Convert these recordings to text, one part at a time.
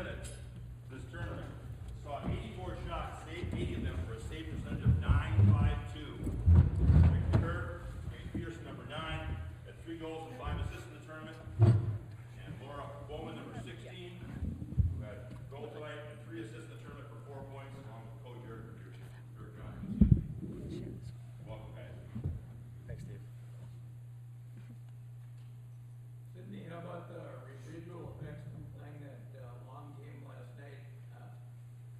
minutes, this tournament saw 84 shots, saved 80 of them for a save percentage of .952. Rick Pearson, number 9, had 3 goals and 5 assists in the tournament. And Laura Bowman, number 16, who had a goal tonight and 3 assists in the tournament for 4 points, along with coach Eric Pearson. Welcome, guys. Thanks, Steve. Sydney, how about the residual effects from playing that long game last night?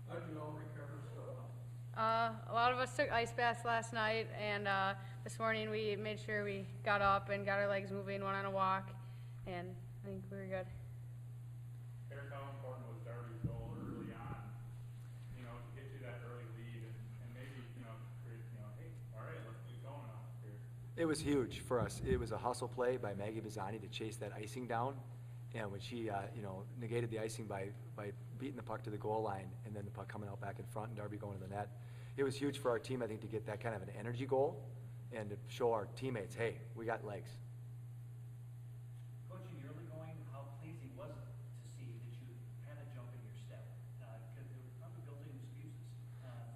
How'd you all recover so well? A lot of us took ice baths last night, and this morning we made sure we got up and got our legs moving, went on a walk, and I think we were good. Eric, how important was Darby's goal early on, to get you that early lead and maybe, create, hey, all right, let's keep going now here. It was huge for us. It was a hustle play by Maggie Bizzani to chase that icing down. And when she, negated the icing by beating the puck to the goal line and then the puck coming out back in front and Darby going to the net, it was huge for our team, I think, to get that kind of an energy goal and to show our teammates, hey, we got legs. Coach, in the early going, how pleasing was it to see that you had a jump in your step? Because there were probably built-in excuses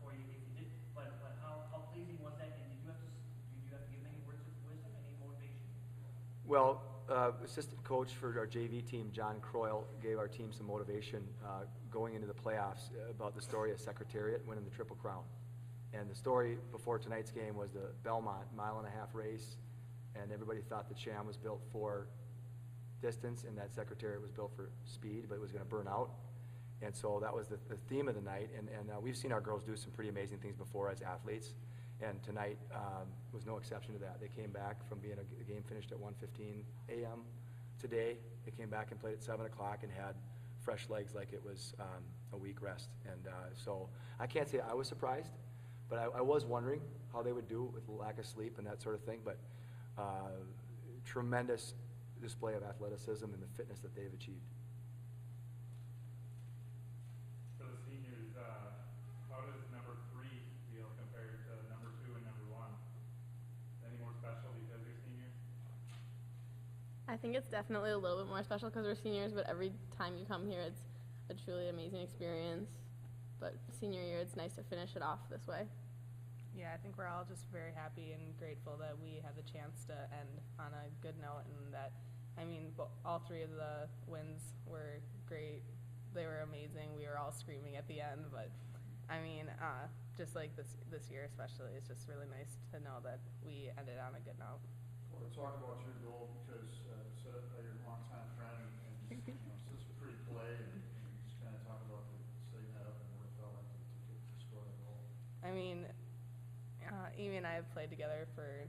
for you if you did. But how pleasing was that? And did you have to give any words of wisdom, any motivation? Well, assistant coach for our JV team, John Croyle, gave our team some motivation going into the playoffs about the story of Secretariat winning the Triple Crown. And the story before tonight's game was the Belmont 1.5 mile race, and everybody thought the Cham was built for distance and that Secretariat was built for speed, but it was going to burn out. And so that was the theme of the night, and we've seen our girls do some pretty amazing things before as athletes. And tonight was no exception to that. They came back from being a game finished at 1:15 a.m. today. They came back and played at 7 o'clock and had fresh legs like it was a week rest. And so I can't say I was surprised, but I was wondering how they would do with lack of sleep and that sort of thing. But tremendous display of athleticism and the fitness that they've achieved. For the seniors, how does number 3 feel compared to number 2 and number 1? Any more special because they're seniors? I think it's definitely a little bit more special because we're seniors, but every time you come here, it's a truly amazing experience. But senior year, it's nice to finish it off this way. Yeah, I think we're all just very happy and grateful that we had the chance to end on a good note, and that, all 3 of the wins were great. They were amazing. We were all screaming at the end, but just like this year especially, it's just really nice to know that we ended on a good note. Well, talk about your goal because set up by your longtime friend and just, such a pretty play and just kind of talk about setting that up and what it felt like to score that goal. Amy and I have played together for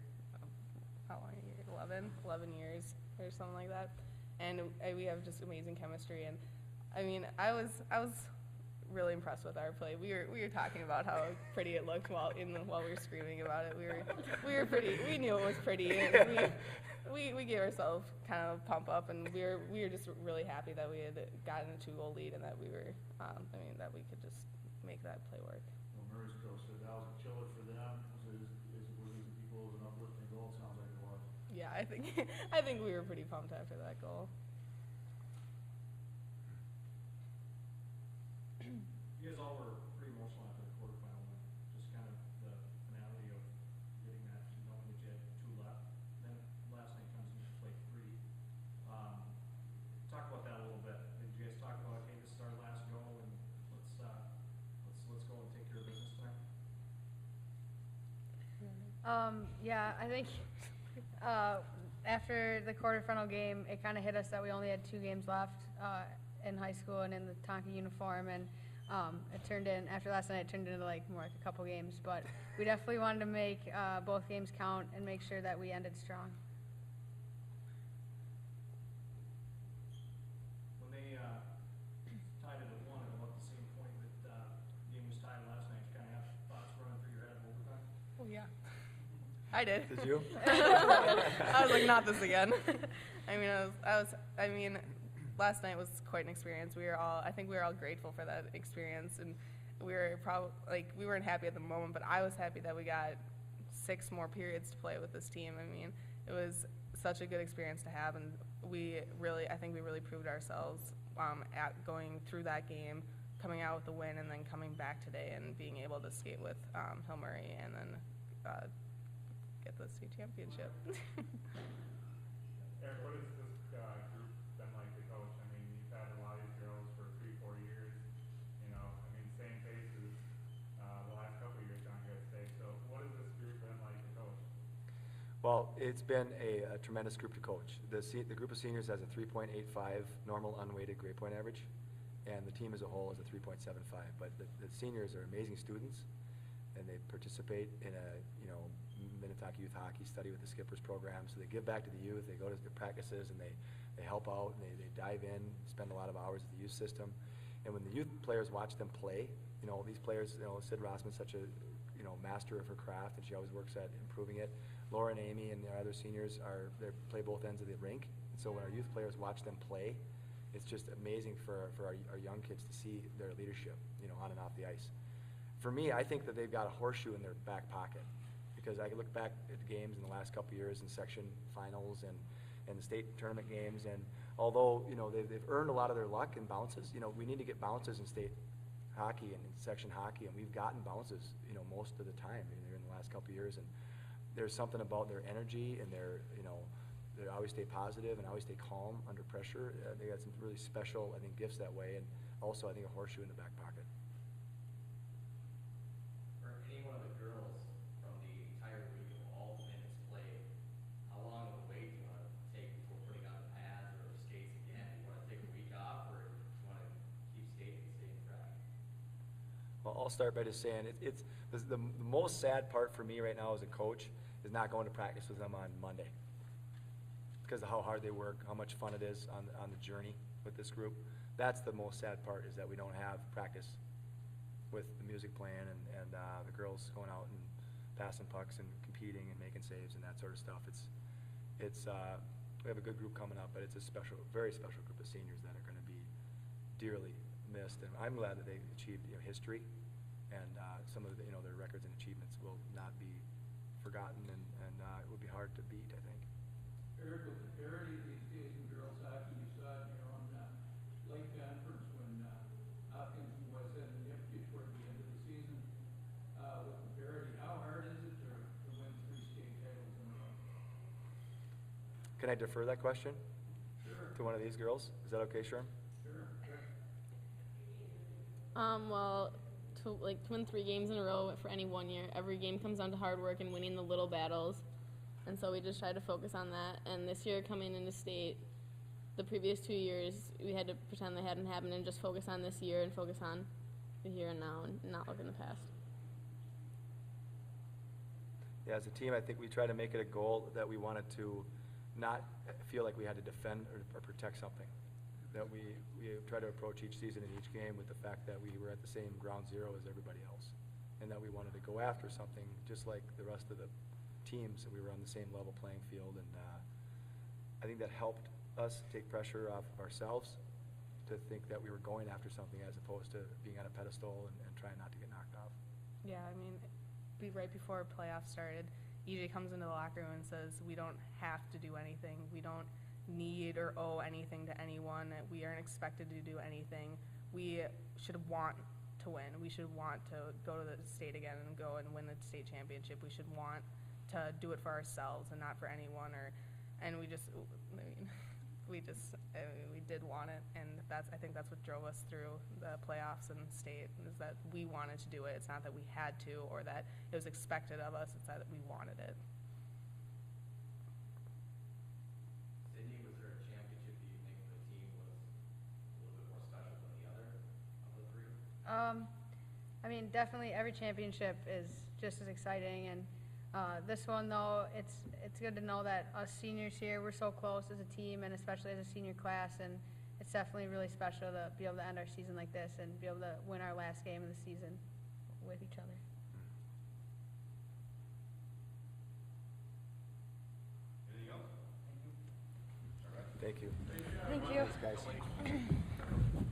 how long? 11 years or something like that, and we have just amazing chemistry. And I was really impressed with our play. We were talking about how pretty it looked while we were screaming about it. We were pretty. We knew it was pretty. And we gave ourselves kind of a pump up, and we were just really happy that we had gotten a 2-goal lead and that we were that we could just make that play work. Well, Murray's coach said that was a killer for them. Was it equal as an uplifting goal? It sounds like it was. Yeah, I think we were pretty pumped after that goal. You guys all were pretty emotional after the quarterfinal win. Just kind of the finality of getting that, knowing that you had 2 left. Then last night comes and you play 3. Talk about that a little bit. Did you guys talk about, hey, this is our last go and let's go and take care of business tonight? Yeah, I think after the quarterfinal game, it kind of hit us that we only had 2 games left in high school and in the Tonka uniform, and it turned in, after last night, it turned into more like a couple games, but we definitely wanted to make both games count and make sure that we ended strong. When they tied it at 1 at about the same point that the game was tied last night, you kind of have thoughts running through your head of overtime? Oh yeah. I did. Did you? I was like, not this again. Last night was quite an experience. I think we were all grateful for that experience, and we weren't happy at the moment, but I was happy that we got 6 more periods to play with this team. It was such a good experience to have, and I think we really proved ourselves going through that game, coming out with the win, and then coming back today and being able to skate with Hill Murray and then get the state championship. Eric, what has this group been like to coach? I mean, you've had a lot of these girls for 3-4 years. You know, I mean, same faces the last couple of years down here at state. So what has this group been like to coach? Well, it's been a tremendous group to coach. The group of seniors has a 3.85 normal unweighted grade point average, and the team as a whole is a 3.75. But the seniors are amazing students, and they participate in a Minnetonka youth hockey study with the Skippers program. So they give back to the youth. They go to the practices and they help out and they dive in, spend a lot of hours at the youth system. And when the youth players watch them play, these players, Sid Rossman's such a master of her craft, and she always works at improving it. Laura and Amy and their other seniors they play both ends of the rink. And so when our youth players watch them play, it's just amazing for our young kids to see their leadership, on and off the ice. For me, I think that they've got a horseshoe in their back pocket, because I can look back at the games in the last couple of years in section finals and the state tournament games, and although they've earned a lot of their luck and bounces, we need to get bounces in state hockey and in section hockey, and we've gotten bounces most of the time in the last couple of years. And there's something about their energy and they always stay positive and always stay calm under pressure. They got some really special, I think, gifts that way, and also I think a horseshoe in the back pocket. For any one of the girls from the entire week of all the minutes played, how long of a wait do you want to take before putting on the pads or skates again? Do you want to take a week off, or do you want to keep skating and staying fresh? Well, I'll start by just saying it's the most sad part for me right now as a coach is not going to practice with them on Monday, because of how hard they work, how much fun it is on the journey with this group. That's the most sad part, is that we don't have practice with the music playing and the girls going out and passing pucks and competing and making saves and that sort of stuff. We have a good group coming up, but it's a special, very special group of seniors that are going to be dearly missed. And I'm glad that they achieved history, and some of their records and achievements will not be forgotten, and it will be hard to beat, I think. Eric, with the parity these days in girls hockey, you saw it in your own late conference when Hopkins and West End nipped you toward the end of the season. With the parity, how hard is it to win 3 state titles in a row? Can I defer that question Sure. to one of these girls? Is that okay, Sherm? Sure. Well, to win 3 games in a row for any one year, every game comes down to hard work and winning the little battles. And so we just tried to focus on that. And this year coming into state, the previous 2 years, we had to pretend they hadn't happened and just focus on this year and focus on the here and now and not look in the past. Yeah, as a team, I think we try to make it a goal that we wanted to not feel like we had to defend or protect something. That we try to approach each season and each game with the fact that we were at the same ground zero as everybody else, and that we wanted to go after something just like the rest of the teams, and we were on the same level playing field. And I think that helped us take pressure off of ourselves to think that we were going after something as opposed to being on a pedestal and trying not to get knocked off. Yeah, I mean, right before playoffs started, EJ comes into the locker room and says, we don't have to do anything. We don't need or owe anything to anyone. We aren't expected to do anything. We should want to win. We should want to go to the state again and go and win the state championship. We should want to do it for ourselves and not for anyone. We did want it, and I think that's what drove us through the playoffs and state, is that we wanted to do it. It's not that we had to or that it was expected of us. It's that we wanted it. Sydney, was there a championship that you think the team was a little bit more special than the other of the 3? I mean, definitely every championship is just as exciting, and this one, though, it's good to know that us seniors here, we're so close as a team, and especially as a senior class, and it's definitely really special to be able to end our season like this and be able to win our last game of the season with each other. Anything else? Thank you. Thank you. Thanks, guys.